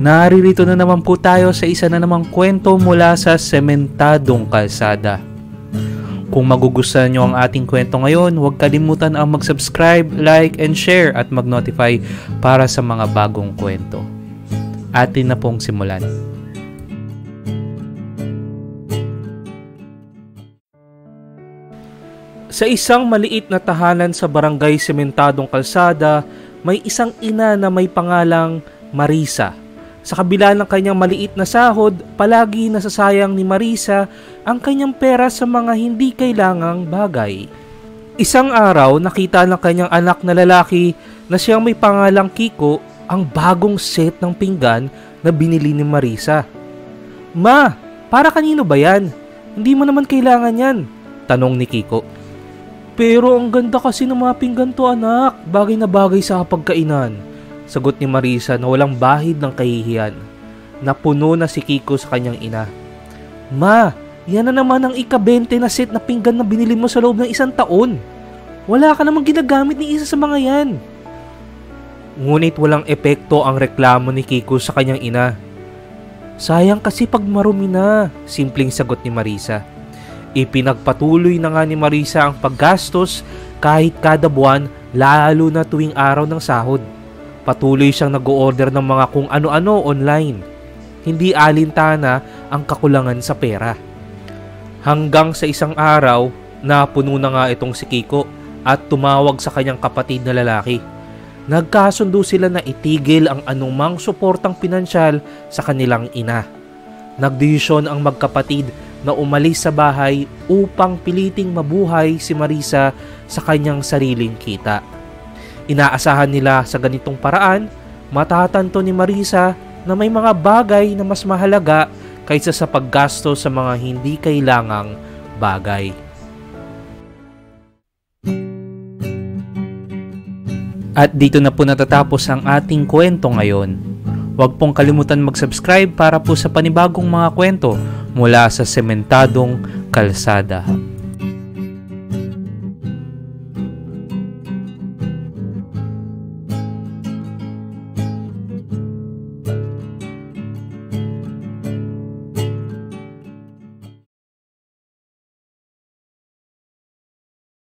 Naririto na naman po tayo sa isa na namang kwento mula sa Sementadong Kalsada. Kung magugustuhan nyo ang ating kwento ngayon, huwag kalimutan ang mag-subscribe, like, and share at mag-notify para sa mga bagong kwento. Atin na pong simulan. Sa isang maliit na tahanan sa barangay Sementadong Kalsada, may isang ina na may pangalang Marisa. Sa kabila ng kanyang maliit na sahod, palagi nasasayang ni Marisa ang kanyang pera sa mga hindi kailangang bagay. Isang araw, nakita ng kanyang anak na lalaki na siyang may pangalang Kiko ang bagong set ng pinggan na binili ni Marisa. "Ma, para kanino ba yan? Hindi mo naman kailangan yan," tanong ni Kiko. "Pero ang ganda kasi ng mga pinggan to, anak. Bagay na bagay sa pagkainan," sagot ni Marisa na walang bahid ng kahihiyan. Napuno na si Kiko sa kanyang ina. "Ma, yan na naman ang ika-20 na set na pinggan na binili mo sa loob ng 1 taon. Wala ka namang ginagamit ni isa sa mga yan." Ngunit walang epekto ang reklamo ni Kiko sa kanyang ina. "Sayang kasi pag marumi na," simpleng sagot ni Marisa. Ipinagpatuloy na nga ni Marisa ang paggastos kahit kada buwan, lalo na tuwing araw ng sahod. Patuloy siyang nag-o-order ng mga kung ano-ano online. Hindi alintana ang kakulangan sa pera. Hanggang sa isang araw, napuno na nga itong si Kiko at tumawag sa kanyang kapatid na lalaki. Nagkasundo sila na itigil ang anumang suportang pinansyal sa kanilang ina. Nagdesisyon ang magkapatid na umalis sa bahay upang piliting mabuhay si Marisa sa kanyang sariling kita. Inaasahan nila sa ganitong paraan, matatanto ni Marisa na may mga bagay na mas mahalaga kaysa sa paggasto sa mga hindi kailangang bagay. At dito na po natatapos ang ating kwento ngayon. Huwag pong kalimutan mag-subscribe para po sa panibagong mga kwento mula sa Sementadong Kalsada.